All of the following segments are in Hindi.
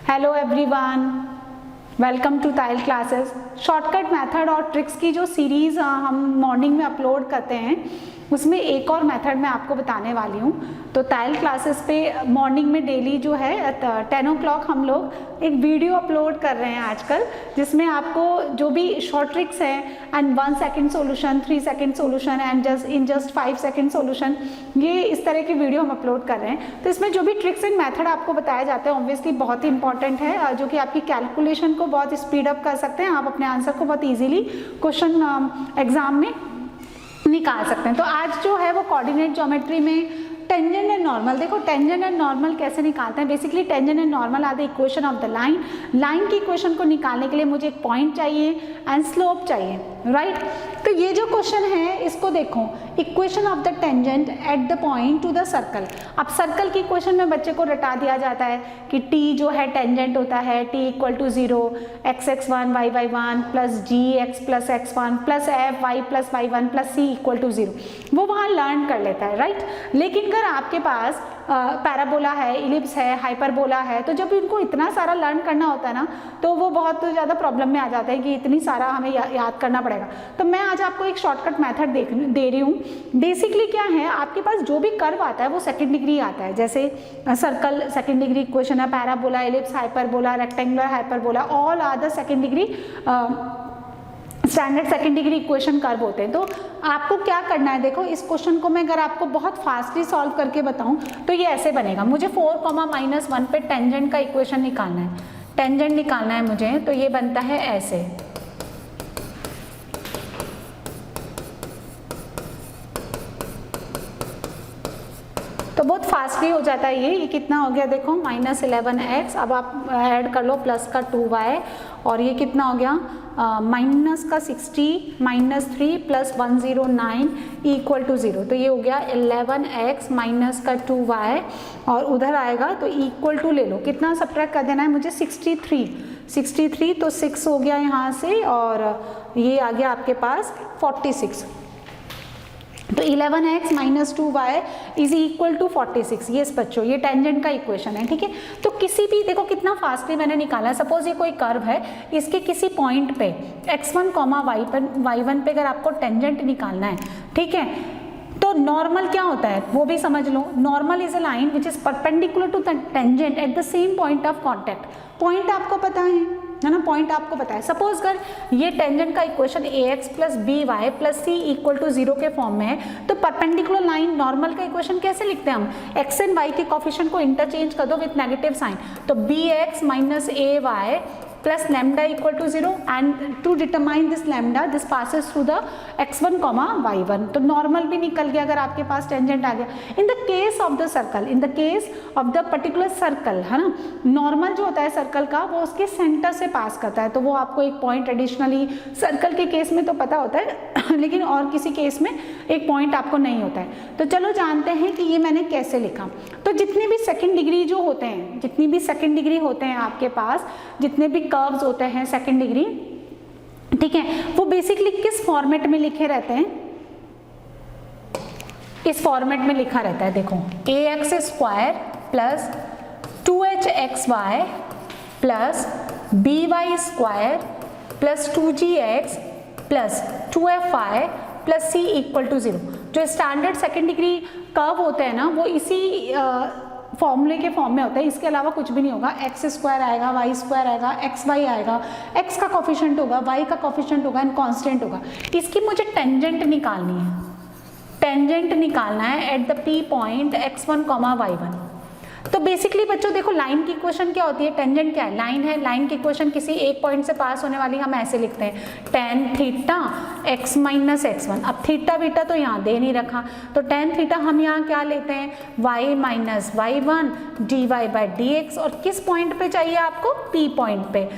हेलो एवरीवन, वेलकम टू ताइल क्लासेस। शॉर्टकट मेथड और ट्रिक्स की जो सीरीज़ हम मॉर्निंग में अपलोड करते हैं उसमें एक और मेथड मैं आपको बताने वाली हूँ। तो ताइल क्लासेस पे मॉर्निंग में डेली जो है 10 o'clock हम लोग एक वीडियो अपलोड कर रहे हैं आजकल, जिसमें आपको जो भी शॉर्ट ट्रिक्स हैं and 1 second solution, 3 second solution and just 5 second solution, ये इस तरह की वीडियो हम अपलोड कर रहे हैं। तो इसमें जो भी ट्रिक्स एंड मेथड आपको बताया जाता है ऑब्वियसली बहुत ही इंपॉर्टेंट है, जो कि आपकी कैलकुलेशन को बहुत स्पीड अप कर सकते हैं। आप अपने आंसर को बहुत ईजिली क्वेश्चन एग्जाम में निकाल सकते हैं। तो आज जो है वो कोऑर्डिनेट ज्योमेट्री में टेंजेंट एंड नॉर्मल, देखो टेंजेंट एंड नॉर्मल कैसे निकालते हैं। Basically tangent and normal are the equation of the line. Line की इक्वेशन को निकालने के लिए मुझे एक पॉइंट चाहिए एंड स्लोप चाहिए, राइट। तो ये जो क्वेश्चन है इसको देखो, equation of the tangent at the point two the circle. अब सर्कल की इक्वेशन में बच्चे को रटा दिया जाता है कि t जो है टेंजेंट होता है t equal to 0 x(x1) y(y1) plus gx plus x1 plus f y plus y1 plus c equal to 0। वो वहाँ लर्न कर लेता है, राइट। लेकिन अगर आपके पास पैराबोला है, इलिप्स है, हाइपरबोला है, तो जब इनको इतना सारा लर्न करना होता है ना, तो वो बहुत ज़्यादा प्रॉब्लम में आ जाता है कि इतनी सारा हमें याद करना पड़ेगा। तो मैं आज आपको एक शॉर्टकट मेथड दे रही हूँ। बेसिकली क्या है, आपके पास जो भी कर्व आता है वो सेकंड डिग्री आता है। जैसे सर्कल सेकंड डिग्री इक्वेशन है, parabola, ellipse, hyperbola, rectangular hyperbola, all are the second degree standard second degree equation curve होते हैं। तो आपको क्या करना है, देखो इस क्वेश्चन को मैं अगर आपको बहुत फास्टली सॉल्व करके बताऊं तो ये ऐसे बनेगा। मुझे 4, -1 पे टेंजेंट का इक्वेशन निकालना है, टेंजेंट निकालना है मुझे। तो ये बनता है ऐसे, तो बहुत फास्टली हो जाता है ये कितना हो गया देखो -11x। अब आप ऐड कर लो प्लस का 2y, और ये कितना हो गया माइनस का 60 -3 प्लस 109 इक्वल टू 0। तो ये हो गया 11x माइनस का 2y, और उधर आएगा तो इक्वल टू ले लो, कितना सब्ट्रैक्ट कर देना है मुझे 63। तो 6 हो गया यहाँ से, और ये आ गया आपके पास 46। तो 11x minus 2y is equal to 46। ये बच्चों ये टेंजेंट का इक्वेशन है, ठीक है। तो किसी भी, देखो कितना फास्टली मैंने निकाला है। सपोज ये कोई कर्व है, इसके किसी पॉइंट पे x1, y1 पे अगर आपको टेंजेंट निकालना है, ठीक है, तो नॉर्मल क्या होता है वो भी समझ लो। Normal is a line which is perpendicular to the tangent at the same point of contact. Point आपको पता है ना, पॉइंट आपको पता है। सपोज अगर ये टेंजेंट का equation ax plus by plus c equal to 0 के फॉर्म में है, तो परपेंडिकुलर लाइन नॉर्मल का इक्वेशन कैसे लिखते हैं हम, x एंड y के कोफिशिएंट को इंटरचेंज कर दो विथ नेगेटिव साइन। तो bx minus ay plus lambda equal to 0, and to determine this lambda this passes through the x1, y1। तो नॉर्मल भी निकल गया अगर आपके पास टेंजेंट आ गया। In the case of the circle, in the case of the particular circle, है ना, नॉर्मल जो होता है सर्कल का वो उसके सेंटर से पास करता है, तो वो आपको एक पॉइंट एडिशनली सर्कल के केस में तो पता होता है लेकिन और किसी केस में एक पॉइंट आपको नहीं होता है। तो चलो जानते हैं कि ये मैंने कैसे लिखा। तो जितने भी सेकेंड डिग्री जो होते हैं, जितनी भी सेकेंड डिग्री होते हैं आपके पास, जितने भी कर्व्स होते हैं सेकेंड डिग्री, ठीक है, वो बेसिकली किस फॉर्मेट में लिखे रहते हैं, इस फॉर्मेट में लिखा रहता है। देखो ax² plus 2hxy plus by² plus 2gx plus 2fy plus c equal to 0। जो स्टैंडर्ड सेकेंड डिग्री कर्व होते हैं ना, वो इसी फॉर्मूले के फॉर्म में होता है, इसके अलावा कुछ भी नहीं होगा। x² आएगा, y² आएगा, xy आएगा, x का कोफिशिएंट होगा, y का कोफिशिएंट होगा एंड कांस्टेंट होगा। इसकी मुझे टेंजेंट निकालनी है, टेंजेंट निकालना है at the p point x1, y1। तो बेसिकली बच्चों देखो लाइन की इक्वेशन क्या होती है, टेंजेंट क्या है, लाइन है। लाइन की इक्वेशन किसी एक पॉइंट से पास होने वाली हम ऐसे लिखते हैं, tan theta x minus x1। अब थीटा बीटा तो यहाँ दे नहीं रखा, तो tan थीटा हम यहाँ क्या लेते हैं, y minus y1 dy by dx, और किस पॉइंट पे चाहिए आपको, p पॉइंट पे।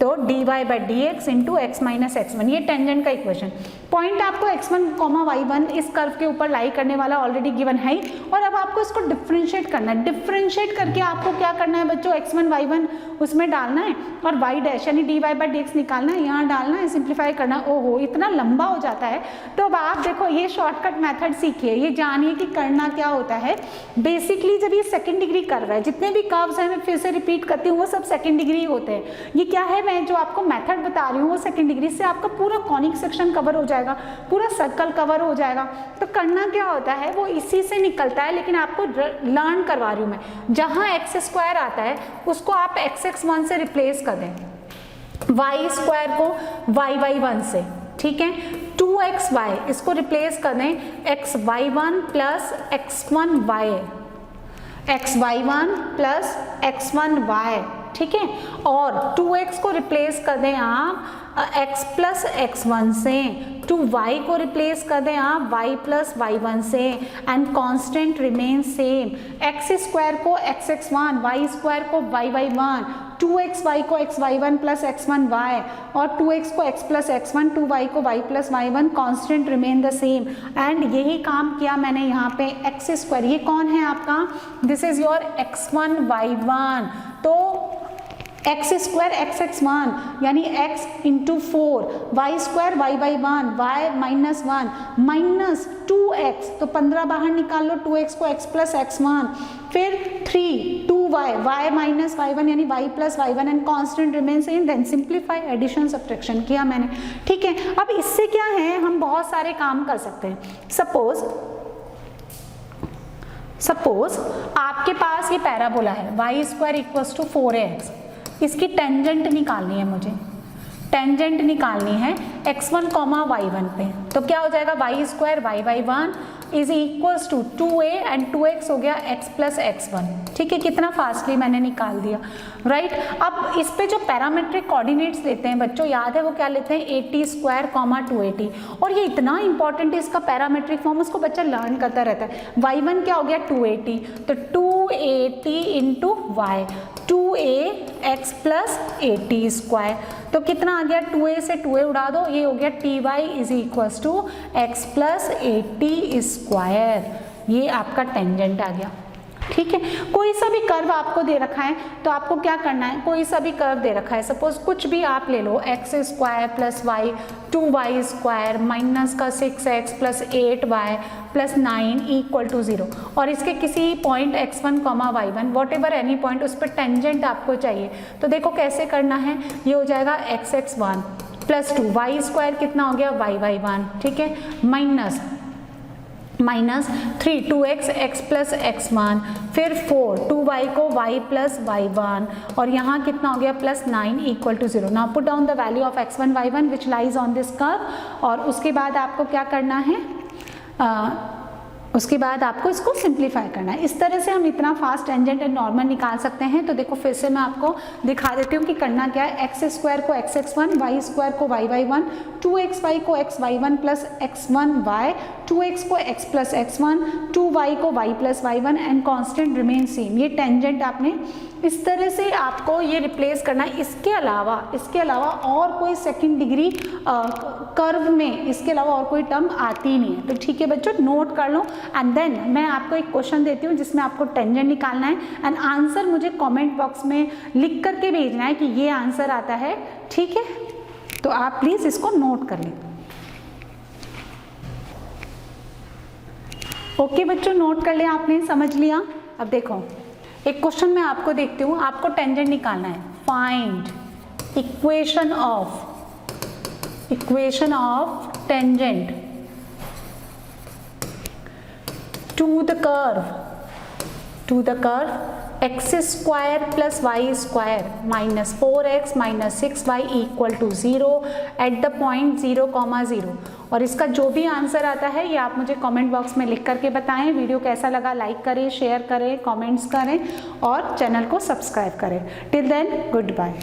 तो dy by D x into x minus x1, ये टेंजेंट का इक्वेशन। पॉइंट आपको x1, y1 इस कर्व के ऊपर लाई करने वाला ऑलरेडी गिवन है, और अब आपको इसको डिफरेंशिएट करना है। डिफरेंशिएट करके आपको क्या करना है बच्चों, x1 y1 उसमें डालना है और y डैश यानी dy बाई डी एक्स निकालना है, यहाँ डालना है, सिंप्लीफाई करना है। ओहो इतना लंबा हो जाता है। तो अब आप देखो ये शॉर्टकट मेथड सीखिए, ये जानिए कि करना क्या होता है। बेसिकली जब ये सेकंड डिग्री कर्व है, जितने भी कर्व्स हैं मैं फिर से रिपीट करती हूँ वो सब सेकंड डिग्री होते हैं। ये क्या है, मैं जो आपको मेथड बता रही हूँ वो सेकंड डिग्री से आपका पूरा कॉनिक सेक्शन कवर हो जाएगा, पूरा सर्कल कवर हो जाएगा। तो करना क्या होता है वो इसी से निकलता है, लेकिन आपको लर्न करवा रही हूँ मैं। जहाँ एक्स स्क्वायर आता है उसको आप x1 से रिप्लेस कर दें, y स्क्वायर को y1 से, ठीक है। 2xy इसको रिप्लेस कर दें xy1 plus x1y, xy1 plus x1y, ठीक है। और 2x को रिप्लेस कर दें आप x प्लस x1 से, 2y को रिप्लेस कर दें आप y प्लस y1 से, and constant remain same. x square को xx1, y स्क्वायर को y1, 2xy को xy1 प्लस x1y, और 2x को x प्लस x1, 2y को y plus y1, constant remain the same. And यही काम किया मैंने यहाँ पे x स्क्वायर, ये कौन है आपका, this is your x1 y1। तो x स्क्वायर xx1 यानी x into 4, y square y1, y minus 1 minus 2x, तो 15 बाहर निकाल लो, 2x को x प्लस x1, फिर 3 2y, y माइनस y1 यानी y plus y1 and constant remain same, then simplify, addition subtraction किया मैंने, ठीक है। अब इससे क्या है, हम बहुत सारे काम कर सकते हैं। सपोज आपके पास ये पैराबोला है, y square equals to 4x, इसकी टेंजेंट निकालनी है मुझे, टेंजेंट निकालनी है x1, y1 पे। तो क्या हो जाएगा, y square y1 is equals to 2a and 2x हो गया x प्लस x1, ठीक है। कितना फास्टली मैंने निकाल दिया, राइट। अब इस पे जो पैरामेट्रिक कोऑर्डिनेट्स लेते हैं बच्चों, याद है वो क्या लेते हैं, 80 स्क्वायर 280, और ये इतना इंपॉर्टेंट है इसका पैरामेट्रिक फॉर्म, उसको बच्चा लर्न करता रहता है। y1 क्या हो गया 280, तो 280 into y, 2a x plus 80 square, तो कितना आ गया, 2a से 2a उड़ा दो, ये हो गया ty is equals to x plus 80 square, ये आपका टेंजेंट आ गया, ठीक है। कोई सा भी कर्व आपको दे रखा है तो आपको क्या करना है, कोई सा भी कर्व दे रखा है, सपोज कुछ भी आप ले लो, x square plus y, 2y square minus का 6x plus 8y plus 9 equal to 0, और इसके किसी point x1, y1 what ever any point, उस पर टेंजेंट आपको चाहिए। तो देखो कैसे करना है, ये हो जाएगा xx1 प्लस 2, y स्क्वायर कितना हो गया y1, ठीक है, minus 3 2x x plus x1, फिर 4 2y को y प्लस y1, और यहाँ कितना हो गया plus 9 equal to 0। Now put down the value of x1 y1 which lies on this curve, और उसके बाद आपको क्या करना है, उसके बाद आपको इसको सिंप्लीफाई करना है। इस तरह से हम इतना फास्ट टेंजेंट एंड नॉर्मल निकाल सकते हैं। तो देखो फिर से मैं आपको दिखा देती हूँ कि करना क्या है, एक्स स्क्वायर को xx1, y स्क्वायर को y1, 2xy को xy1 प्लस x1y, 2x को x प्लस x1, 2y को y plus y1 and constant remain same. ये टेंजेंट आपने इस तरह से आपको ये रिप्लेस करना है। इसके अलावा और कोई सेकंड डिग्री कर्व में इसके अलावा और कोई टर्म आती नहीं है। तो ठीक है बच्चों, नोट कर लो। एंड देन मैं आपको एक क्वेश्चन देती हूँ जिसमें आपको टेंजेंट निकालना है एंड आंसर मुझे कमेंट बॉक्स में लिख करके भेजना है कि ये आंसर आता है। ठीक है, तो आप प्लीज इसको नोट कर लें। ओके बच्चों, नोट कर लिया आपने, समझ लिया। अब देखो एक क्वेश्चन मैं आपको देखती हूँ, आपको टेंजेंट निकालना है। Find equation of tangent to the curve x square plus y square minus 4x minus 6y equal to 0 at the point 0,0। और इसका जो भी आंसर आता है ये आप मुझे कमेंट बॉक्स में लिख करके बताएं। वीडियो कैसा लगा लाइक करें, शेयर करें, कमेंट्स करें और चैनल को सब्सक्राइब करें। Till then good bye.